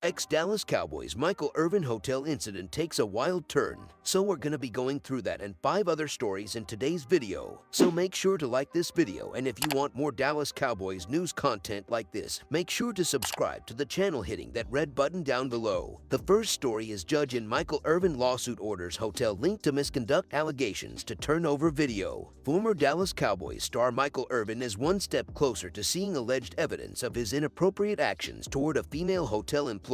Ex-Dallas Cowboys Michael Irvin hotel incident takes a wild turn, so we're gonna be going through that and 5 other stories in today's video. So make sure to like this video, and if you want more Dallas Cowboys news content like this, make sure to subscribe to the channel hitting that red button down below. The first story is Judge in Michael Irvin lawsuit orders hotel linked to misconduct allegations to turn over video. Former Dallas Cowboys star Michael Irvin is one step closer to seeing alleged evidence of his inappropriate actions toward a female hotel employee.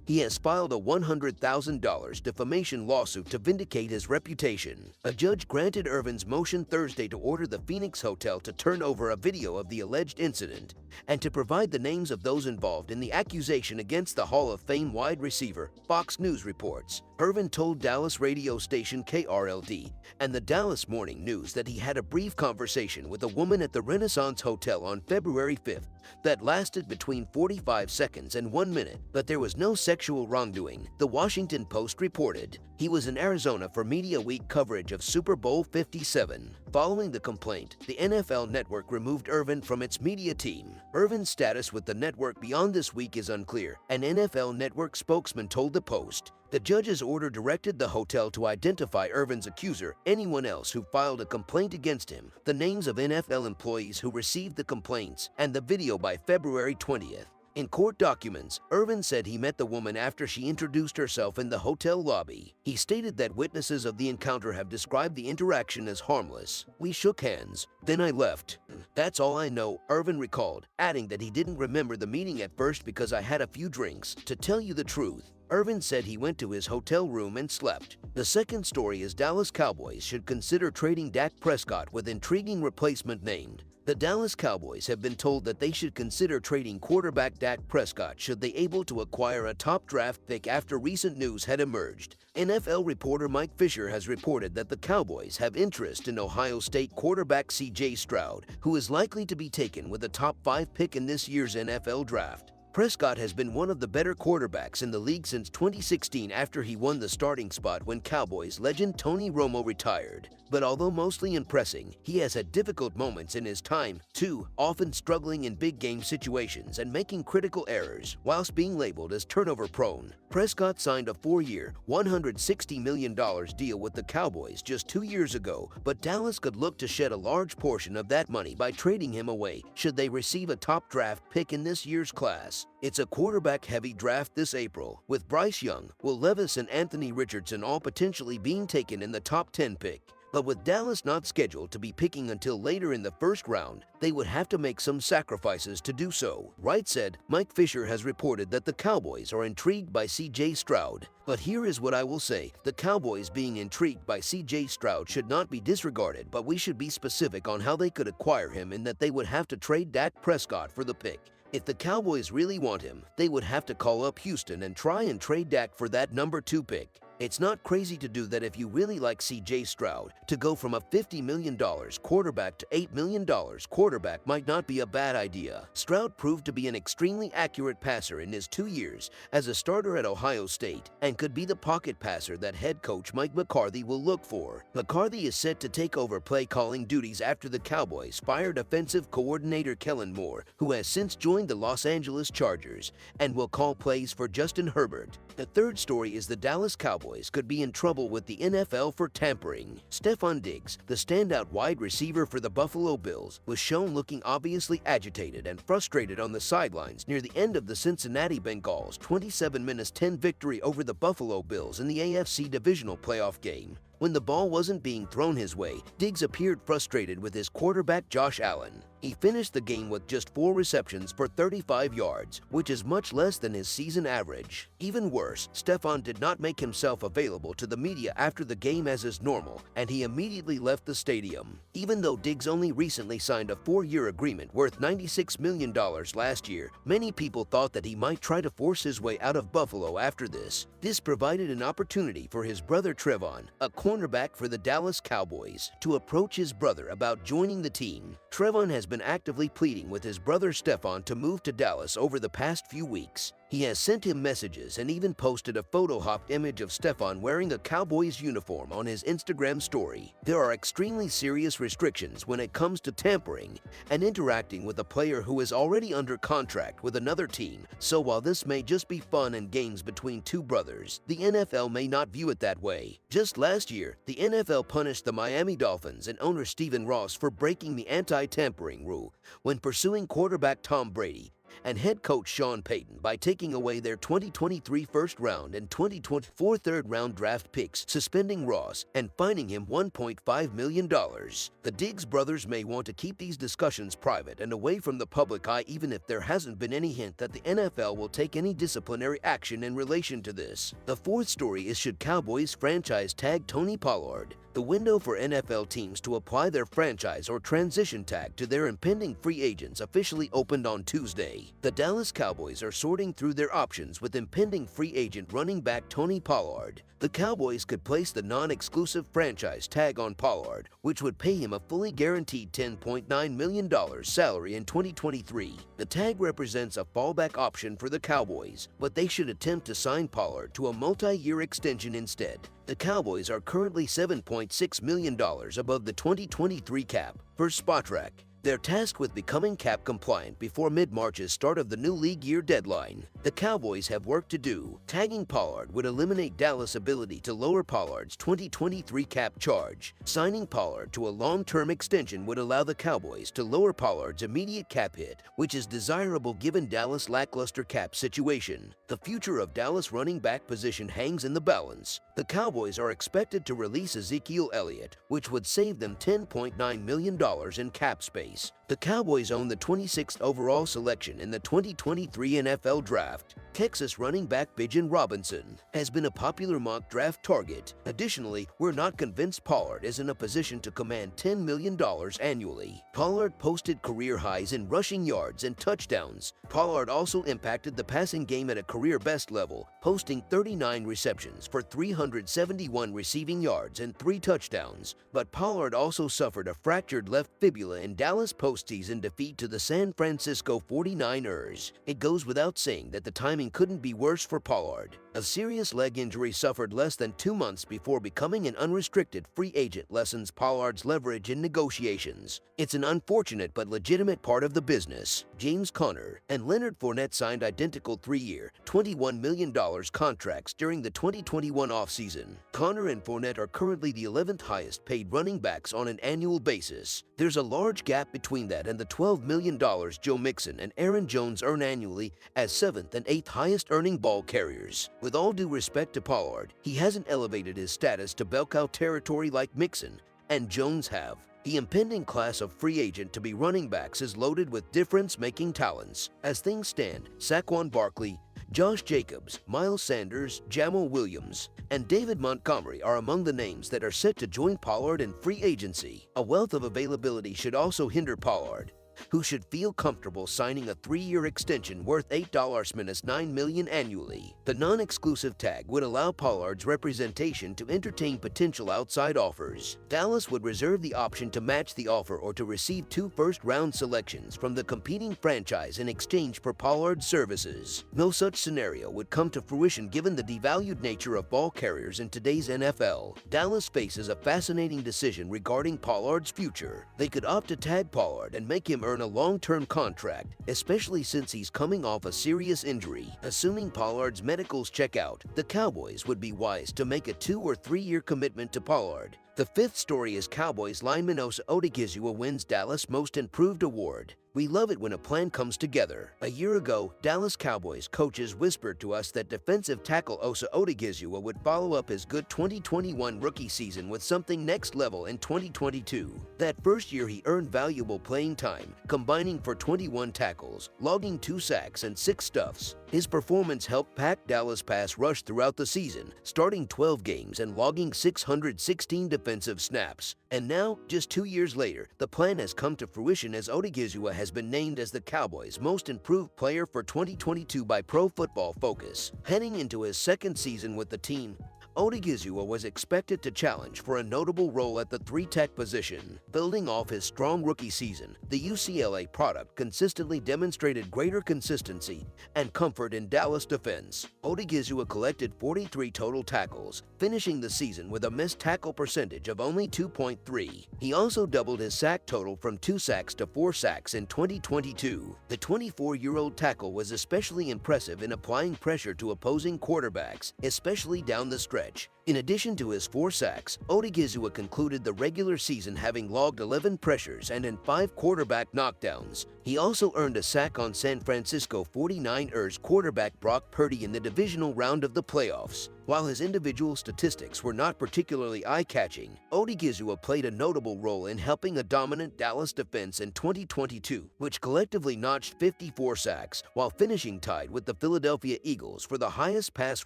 He has filed a $100,000 defamation lawsuit to vindicate his reputation. A judge granted Irvin's motion Thursday to order the Phoenix hotel to turn over a video of the alleged incident and to provide the names of those involved in the accusation against the Hall of Fame wide receiver, Fox News reports. Irvin told Dallas radio station KRLD and the Dallas Morning News that he had a brief conversation with a woman at the Renaissance Hotel on February 5th that lasted between 45 seconds and 1 minute, but there was no sexual wrongdoing, the Washington Post reported. He was in Arizona for Media Week coverage of Super Bowl 57. Following the complaint, the NFL Network removed Irvin from its media team. Irvin's status with the network beyond this week is unclear, an NFL Network spokesman told the Post. The judge's order directed the hotel to identify Irvin's accuser, anyone else who filed a complaint against him, the names of NFL employees who received the complaints, and the video by February 20th. In court documents, Irvin said he met the woman after she introduced herself in the hotel lobby. He stated that witnesses of the encounter have described the interaction as harmless. "We shook hands, then I left. That's all I know," Irvin recalled, adding that he didn't remember the meeting at first because I had a few drinks. To tell you the truth, Irvin said he went to his hotel room and slept. The second story is Dallas Cowboys should consider trading Dak Prescott with intriguing replacement named. The Dallas Cowboys have been told that they should consider trading quarterback Dak Prescott should they able to acquire a top draft pick after recent news had emerged. NFL reporter Mike Fisher has reported that the Cowboys have interest in Ohio State quarterback C.J. Stroud, who is likely to be taken with a top 5 pick in this year's NFL draft. Prescott has been one of the better quarterbacks in the league since 2016 after he won the starting spot when Cowboys legend Tony Romo retired. But although mostly impressing, he has had difficult moments in his time, too, often struggling in big game situations and making critical errors, whilst being labeled as turnover-prone. Prescott signed a 4-year, $160 million deal with the Cowboys just 2 years ago, but Dallas could look to shed a large portion of that money by trading him away should they receive a top draft pick in this year's class. It's a quarterback-heavy draft this April, with Bryce Young, Will Levis and Anthony Richardson all potentially being taken in the top 10 pick. But with Dallas not scheduled to be picking until later in the first round, they would have to make some sacrifices to do so. Wright said, Mike Fisher has reported that the Cowboys are intrigued by C.J. Stroud. But here is what I will say. The Cowboys being intrigued by C.J. Stroud should not be disregarded, but we should be specific on how they could acquire him in that they would have to trade Dak Prescott for the pick. If the Cowboys really want him, they would have to call up Houston and try and trade Dak for that number 2 pick. It's not crazy to do that if you really like C.J. Stroud. To go from a $50 million quarterback to $8 million quarterback might not be a bad idea. Stroud proved to be an extremely accurate passer in his 2 years as a starter at Ohio State and could be the pocket passer that head coach Mike McCarthy will look for. McCarthy is set to take over play-calling duties after the Cowboys fired offensive coordinator Kellen Moore, who has since joined the Los Angeles Chargers and will call plays for Justin Herbert. The third story is the Dallas Cowboys could be in trouble with the NFL for tampering. Stefan Diggs, the standout wide receiver for the Buffalo Bills, was shown looking obviously agitated and frustrated on the sidelines near the end of the Cincinnati Bengals' 27-10 victory over the Buffalo Bills in the AFC Divisional Playoff game. When the ball wasn't being thrown his way, Diggs appeared frustrated with his quarterback Josh Allen. He finished the game with just 4 receptions for 35 yards, which is much less than his season average. Even worse, Stefan did not make himself available to the media after the game as is normal, and he immediately left the stadium. Even though Diggs only recently signed a 4-year agreement worth $96 million last year, many people thought that he might try to force his way out of Buffalo after this. This provided an opportunity for his brother Trevon, a cornerback for the Dallas Cowboys, to approach his brother about joining the team. Trevon has been actively pleading with his brother Stefan to move to Dallas over the past few weeks. He has sent him messages and even posted a photo-hopped image of Stefan wearing a Cowboys uniform on his Instagram story. There are extremely serious restrictions when it comes to tampering and interacting with a player who is already under contract with another team, so while this may just be fun and games between two brothers, the NFL may not view it that way. Just last year, the NFL punished the Miami Dolphins and owner Stephen Ross for breaking the anti-tampering rule when pursuing quarterback Tom Brady and head coach Sean Payton by taking away their 2023 first-round and 2024 third-round draft picks, suspending Ross and fining him $1.5 million. The Diggs brothers may want to keep these discussions private and away from the public eye, even if there hasn't been any hint that the NFL will take any disciplinary action in relation to this. The fourth story is, should Cowboys franchise tag Tony Pollard? The window for NFL teams to apply their franchise or transition tag to their impending free agents officially opened on Tuesday. The Dallas Cowboys are sorting through their options with impending free agent running back Tony Pollard. The Cowboys could place the non-exclusive franchise tag on Pollard, which would pay him a fully guaranteed $10.9 million salary in 2023. The tag represents a fallback option for the Cowboys, but they should attempt to sign Pollard to a multi-year extension instead. The Cowboys are currently $7.6 million above the 2023 cap. For Spotrac, they're tasked with becoming cap compliant before mid-March's start of the new league year deadline. The Cowboys have work to do. Tagging Pollard would eliminate Dallas' ability to lower Pollard's 2023 cap charge. Signing Pollard to a long-term extension would allow the Cowboys to lower Pollard's immediate cap hit, which is desirable given Dallas' lackluster cap situation. The future of Dallas running back position hangs in the balance. The Cowboys are expected to release Ezekiel Elliott, which would save them $10.9 million in cap space. The Cowboys own the 26th overall selection in the 2023 NFL Draft. Texas running back Bijan Robinson has been a popular mock draft target. Additionally, we're not convinced Pollard is in a position to command $10 million annually. Pollard posted career highs in rushing yards and touchdowns. Pollard also impacted the passing game at a career best level, posting 39 receptions for 371 receiving yards and 3 touchdowns. But Pollard also suffered a fractured left fibula in Dallas' postseason defeat to the San Francisco 49ers. It goes without saying that the timing couldn't be worse for Pollard. A serious leg injury suffered less than 2 months before becoming an unrestricted free agent lessens Pollard's leverage in negotiations. It's an unfortunate but legitimate part of the business. James Conner and Leonard Fournette signed identical 3-year, $21 million contracts during the 2021 offseason. Conner and Fournette are currently the 11th highest paid running backs on an annual basis. There's a large gap between that and the $12 million Joe Mixon and Aaron Jones earn annually as 7th and 8th highest earning ball carriers. With all due respect to Pollard, he hasn't elevated his status to bell cow territory like Mixon and Jones have. The impending class of free agent to be running backs is loaded with difference-making talents. As things stand, Saquon Barkley, Josh Jacobs, Miles Sanders, Jamal Williams, and David Montgomery are among the names that are set to join Pollard in free agency. A wealth of availability should also hinder Pollard, who should feel comfortable signing a 3-year extension worth $8 minus $9 million annually. The non-exclusive tag would allow Pollard's representation to entertain potential outside offers. Dallas would reserve the option to match the offer or to receive 2 first-round selections from the competing franchise in exchange for Pollard's services. No such scenario would come to fruition given the devalued nature of ball carriers in today's NFL. Dallas faces a fascinating decision regarding Pollard's future. They could opt to tag Pollard and make him earn a long-term contract, especially since he's coming off a serious injury. Assuming Pollard's medicals check out, the Cowboys would be wise to make a 2- or 3-year commitment to Pollard. The fifth story is Cowboys lineman Osa Odigizua wins Dallas Most Improved Award. We love it when a plan comes together. A year ago, Dallas Cowboys coaches whispered to us that defensive tackle Osa Odigizua would follow up his good 2021 rookie season with something next level in 2022. That first year he earned valuable playing time, combining for 21 tackles, logging 2 sacks and 6 stuffs. His performance helped pack Dallas pass rush throughout the season, starting 12 games and logging 616 defensive snaps. And now, just 2 years later, the plan has come to fruition as Odigizua has been named as the Cowboys' Most Improved Player for 2022 by Pro Football Focus. Heading into his second season with the team, Odigizua was expected to challenge for a notable role at the 3-tech position. Building off his strong rookie season, the UCLA product consistently demonstrated greater consistency and comfort in Dallas defense. Odigizua collected 43 total tackles, finishing the season with a missed tackle percentage of only 2.3. He also doubled his sack total from 2 sacks to 4 sacks in 2022. The 24-year-old tackle was especially impressive in applying pressure to opposing quarterbacks, especially down the stretch. In addition to his 4 sacks, Odigizua concluded the regular season having logged 11 pressures and in 5 quarterback knockdowns. He also earned a sack on San Francisco 49ers quarterback Brock Purdy in the divisional round of the playoffs. While his individual statistics were not particularly eye-catching, Odigizua played a notable role in helping a dominant Dallas defense in 2022, which collectively notched 54 sacks, while finishing tied with the Philadelphia Eagles for the highest pass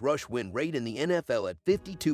rush win rate in the NFL at 52%.